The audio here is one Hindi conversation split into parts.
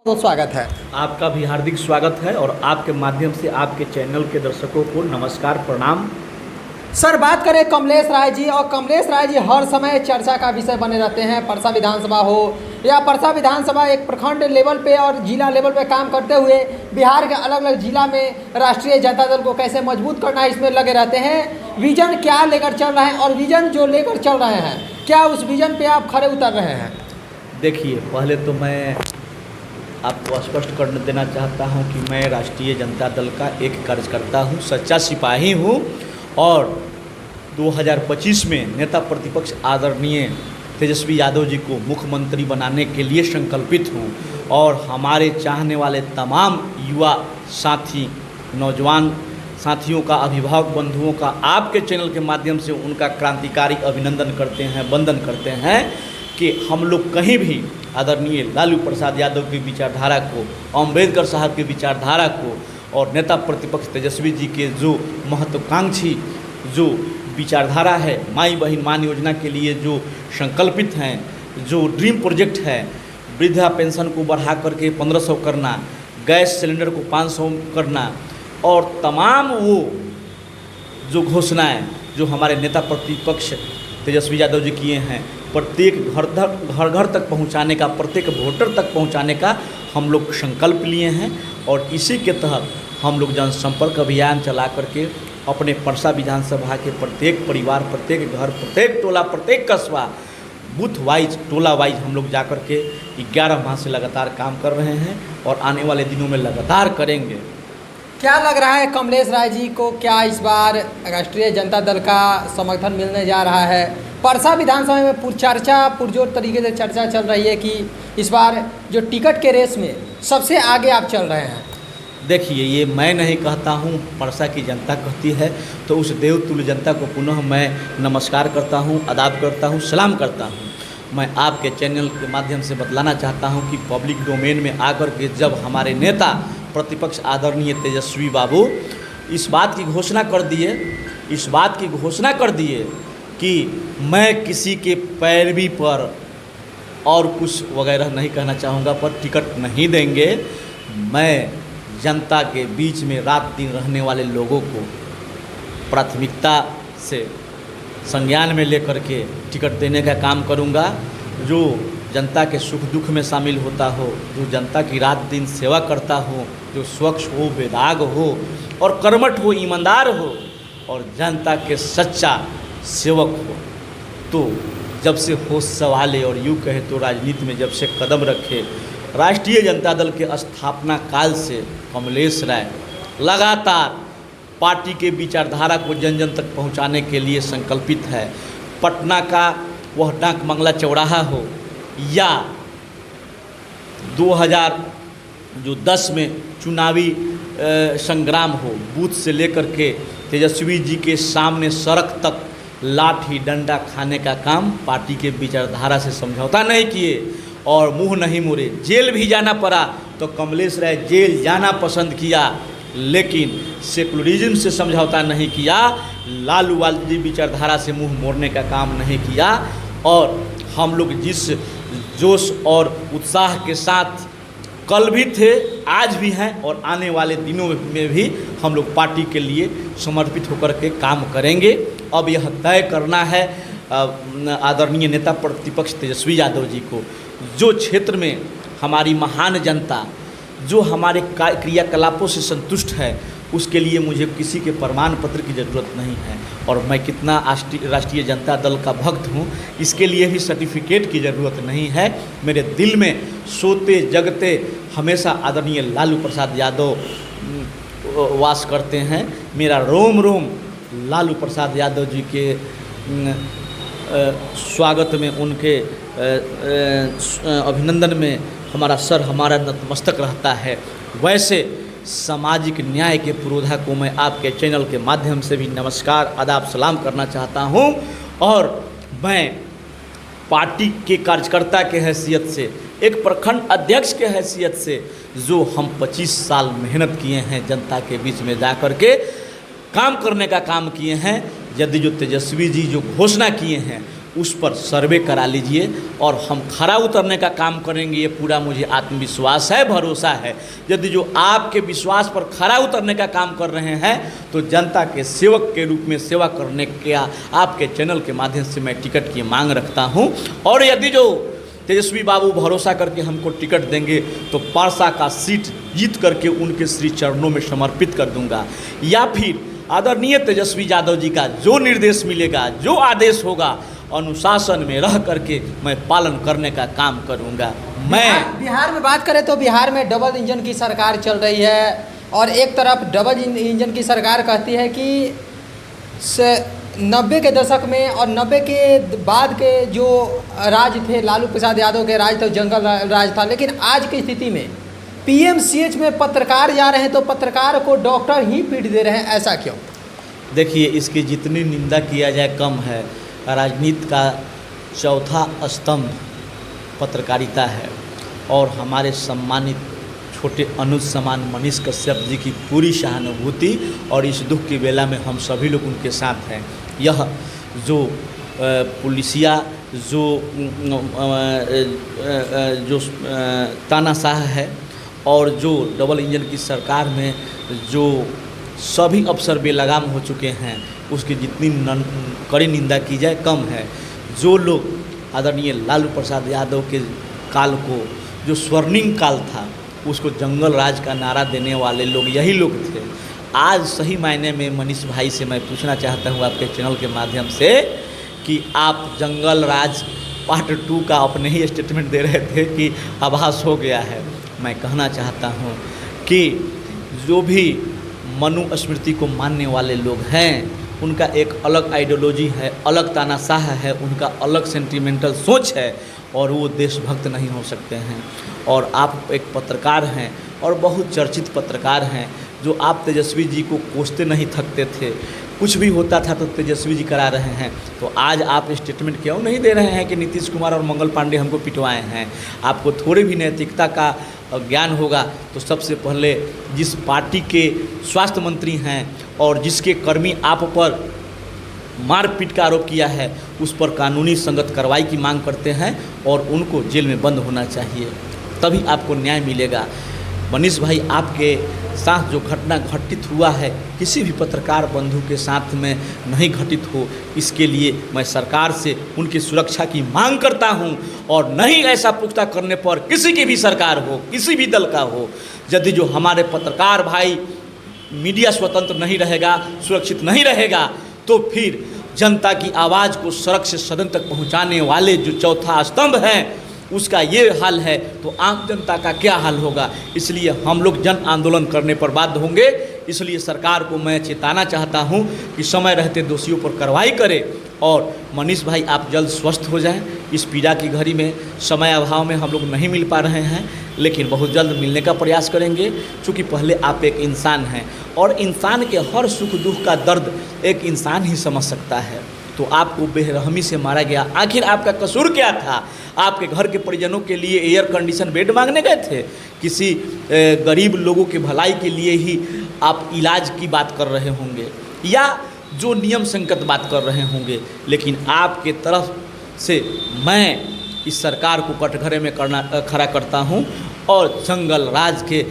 तो स्वागत है। आपका भी हार्दिक स्वागत है और आपके माध्यम से आपके चैनल के दर्शकों को नमस्कार प्रणाम। सर, बात करें कमलेश राय जी, और कमलेश राय जी हर समय चर्चा का विषय बने रहते हैं। परसा विधानसभा हो या परसा विधानसभा एक प्रखंड लेवल पे और जिला लेवल पे काम करते हुए बिहार के अलग अलग जिला में राष्ट्रीय जनता दल को कैसे मजबूत करना है इसमें लगे रहते हैं। विजन क्या लेकर चल रहे हैं और विजन जो लेकर चल रहे हैं, क्या उस विजन पे आप खड़े उतर रहे हैं? देखिए, पहले तो मैं आपको स्पष्ट कर देना चाहता हूं कि मैं राष्ट्रीय जनता दल का एक कार्यकर्ता हूं, सच्चा सिपाही हूं और 2025 में नेता प्रतिपक्ष आदरणीय तेजस्वी यादव जी को मुख्यमंत्री बनाने के लिए संकल्पित हूं। और हमारे चाहने वाले तमाम युवा साथी, नौजवान साथियों का, अभिभावक बंधुओं का आपके चैनल के माध्यम से उनका क्रांतिकारी अभिनंदन करते हैं, वंदन करते हैं कि हम लोग कहीं भी आदरणीय लालू प्रसाद यादव की विचारधारा को, अम्बेडकर साहब की विचारधारा को और नेता प्रतिपक्ष तेजस्वी जी के जो महत्वाकांक्षी जो विचारधारा है, माई बहन मान योजना के लिए जो संकल्पित हैं, जो ड्रीम प्रोजेक्ट है, वृद्धा पेंशन को बढ़ा करके 1500 करना, गैस सिलेंडर को 500 करना और तमाम वो जो घोषणाएं जो हमारे नेता प्रतिपक्ष तेजस्वी यादव जी किए हैं, प्रत्येक घर घर तक पहुंचाने का, प्रत्येक वोटर तक पहुंचाने का हम लोग संकल्प लिए हैं। और इसी के तहत हम लोग जनसंपर्क अभियान चला करके अपने परसा विधानसभा के प्रत्येक परिवार, प्रत्येक घर, प्रत्येक टोला, प्रत्येक कस्बा, बूथ वाइज, टोला वाइज हम लोग जा कर के 11 माह से लगातार काम कर रहे हैं और आने वाले दिनों में लगातार करेंगे। क्या लग रहा है कमलेश राय जी को, क्या इस बार राष्ट्रीय जनता दल का समर्थन मिलने जा रहा है? परसा विधानसभा में पुरजोर तरीके से चर्चा चल रही है कि इस बार जो टिकट के रेस में सबसे आगे आप चल रहे हैं। देखिए, ये मैं नहीं कहता हूँ, परसा की जनता कहती है, तो उस देवतुल्य जनता को पुनः मैं नमस्कार करता हूँ, आदाब करता हूँ, सलाम करता हूँ। मैं आपके चैनल के माध्यम से बतलाना चाहता हूँ कि पब्लिक डोमेन में आकर के जब हमारे नेता प्रतिपक्ष आदरणीय तेजस्वी बाबू इस बात की घोषणा कर दिए कि मैं किसी के पैरवी पर और कुछ वगैरह नहीं कहना चाहूँगा, पर टिकट नहीं देंगे। मैं जनता के बीच में रात दिन रहने वाले लोगों को प्राथमिकता से संज्ञान में लेकर के टिकट देने का काम करूँगा। जो जनता के सुख दुख में शामिल होता हो, जो जनता की रात दिन सेवा करता हो, जो स्वच्छ हो, बेदाग हो और कर्मठ हो, ईमानदार हो और जनता के सच्चा सेवक हो, तो जब से होश संभाले और यूँ कहे तो राजनीति में जब से कदम रखे, राष्ट्रीय जनता दल के स्थापना काल से कमलेश राय लगातार पार्टी के विचारधारा को जन जन तक पहुंचाने के लिए संकल्पित है। पटना का वह डाक मंगला चौराहा हो या 2010 में चुनावी संग्राम हो, बूथ से लेकर के तेजस्वी जी के सामने सड़क तक लाठी डंडा खाने का काम पार्टी के विचारधारा से समझौता नहीं किए और मुंह नहीं मोड़े। जेल भी जाना पड़ा तो कमलेश राय जेल जाना पसंद किया, लेकिन सेकुलरिज्म से समझौता नहीं किया, लालू वाली विचारधारा से मुंह मोड़ने का काम नहीं किया। और हम लोग जिस जोश और उत्साह के साथ कल भी थे, आज भी हैं और आने वाले दिनों में भी हम लोग पार्टी के लिए समर्पित होकर के काम करेंगे। अब यह तय करना है आदरणीय नेता प्रतिपक्ष तेजस्वी यादव जी को, जो क्षेत्र में हमारी महान जनता जो हमारे क्रियाकलापों से संतुष्ट है, उसके लिए मुझे किसी के प्रमाण पत्र की ज़रूरत नहीं है। और मैं कितना राष्ट्रीय जनता दल का भक्त हूँ, इसके लिए भी सर्टिफिकेट की ज़रूरत नहीं है। मेरे दिल में सोते जगते हमेशा आदरणीय लालू प्रसाद यादव वास करते हैं। मेरा रोम रोम लालू प्रसाद यादव जी के स्वागत में, उनके अभिनंदन में हमारा सर, हमारा नतमस्तक रहता है। वैसे सामाजिक न्याय के पुरोधा को मैं आपके चैनल के माध्यम से भी नमस्कार, आदाब, सलाम करना चाहता हूं। और मैं पार्टी के कार्यकर्ता के हैसियत से, एक प्रखंड अध्यक्ष के हैसियत से, जो हम 25 साल मेहनत किए हैं जनता के बीच में जा कर के काम करने का काम किए हैं, यदि जो तेजस्वी जी जो घोषणा किए हैं उस पर सर्वे करा लीजिए और हम खरा उतरने का काम करेंगे, ये पूरा मुझे आत्मविश्वास है, भरोसा है। यदि जो आपके विश्वास पर खरा उतरने का काम कर रहे हैं तो जनता के सेवक के रूप में सेवा करने का आपके चैनल के माध्यम से मैं टिकट की मांग रखता हूं। और यदि जो तेजस्वी बाबू भरोसा करके हमको टिकट देंगे तो परसा का सीट जीत करके उनके श्री चरणों में समर्पित कर दूंगा, या फिर आदरणीय तेजस्वी यादव जी का जो निर्देश मिलेगा, जो आदेश होगा, अनुशासन में रह करके मैं पालन करने का काम करूंगा। मैं बिहार में बात करें तो बिहार में डबल इंजन की सरकार चल रही है और एक तरफ डबल इंजन की सरकार कहती है कि 90 के दशक में और 90 के बाद के जो राज थे, लालू प्रसाद यादव के राज तो जंगल राज था, लेकिन आज की स्थिति में पीएमसीएच में पत्रकार जा रहे हैं तो पत्रकार को डॉक्टर ही पीट दे रहे हैं, ऐसा क्यों? देखिए, इसकी जितनी निंदा किया जाए कम है। राजनीति का चौथा स्तंभ पत्रकारिता है और हमारे सम्मानित छोटे अनुज समान मनीष कश्यप जी की पूरी सहानुभूति और इस दुख की बेला में हम सभी लोग उनके साथ हैं। यह जो पुलिसिया जो तानाशाह है और जो डबल इंजन की सरकार में जो सभी अफसर बेलगाम हो चुके हैं, उसकी जितनी कड़ी निंदा की जाए कम है। जो लोग आदरणीय लालू प्रसाद यादव के काल को, जो स्वर्णिम काल था, उसको जंगल राज का नारा देने वाले लोग यही लोग थे। आज सही मायने में मनीष भाई से मैं पूछना चाहता हूँ आपके चैनल के माध्यम से कि आप जंगल राज पार्ट 2 का अपने ही स्टेटमेंट दे रहे थे कि आभास हो गया है। मैं कहना चाहता हूँ कि जो भी मनुस्मृति को मानने वाले लोग हैं, उनका एक अलग आइडियोलॉजी है, अलग तानाशाह है, उनका अलग सेंटिमेंटल सोच है और वो देशभक्त नहीं हो सकते हैं। और आप एक पत्रकार हैं और बहुत चर्चित पत्रकार हैं, जो आप तेजस्वी जी को कोसते नहीं थकते थे। कुछ भी होता था तो तेजस्वी जी करा रहे हैं, तो आज आप स्टेटमेंट क्यों नहीं दे रहे हैं कि नीतीश कुमार और मंगल पांडे हमको पिटवाए हैं? आपको थोड़ी भी नैतिकता का ज्ञान होगा तो सबसे पहले जिस पार्टी के स्वास्थ्य मंत्री हैं और जिसके कर्मी आप पर मारपीट का आरोप किया है, उस पर कानूनी संगत कार्रवाई की मांग करते हैं और उनको जेल में बंद होना चाहिए, तभी आपको न्याय मिलेगा। मनीष भाई, आपके साथ जो घटना घटित हुआ है किसी भी पत्रकार बंधु के साथ में नहीं घटित हो, इसके लिए मैं सरकार से उनकी सुरक्षा की मांग करता हूं। और नहीं ऐसा पुख्ता करने पर किसी की भी सरकार हो, किसी भी दल का हो, यदि जो हमारे पत्रकार भाई मीडिया स्वतंत्र नहीं रहेगा, सुरक्षित नहीं रहेगा, तो फिर जनता की आवाज़ को सड़क से सदन तक पहुंचाने वाले जो चौथा स्तंभ है, उसका ये हाल है तो आम जनता का क्या हाल होगा। इसलिए हम लोग जन आंदोलन करने पर बाध्य होंगे। इसलिए सरकार को मैं चेताना चाहता हूं कि समय रहते दोषियों पर कार्रवाई करे। और मनीष भाई, आप जल्द स्वस्थ हो जाएं। इस पीड़ा की घड़ी में समय अभाव में हम लोग नहीं मिल पा रहे हैं, लेकिन बहुत जल्द मिलने का प्रयास करेंगे। क्योंकि पहले आप एक इंसान हैं और इंसान के हर सुख दुख का दर्द एक इंसान ही समझ सकता है। तो आपको बेरहमी से मारा गया, आखिर आपका कसूर क्या था? आपके घर के परिजनों के लिए एयर कंडीशन बेड मांगने गए थे? किसी गरीब लोगों के भलाई के लिए ही आप इलाज की बात कर रहे होंगे या जो नियम संगत बात कर रहे होंगे। लेकिन आपके तरफ से मैं इस सरकार को कटघरे में खड़ा करता हूं और जंगल राज के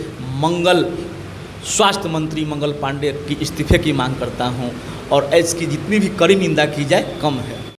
स्वास्थ्य मंत्री मंगल पांडे की इस्तीफे की मांग करता हूं। और इसकी जितनी भी कड़ी निंदा की जाए कम है।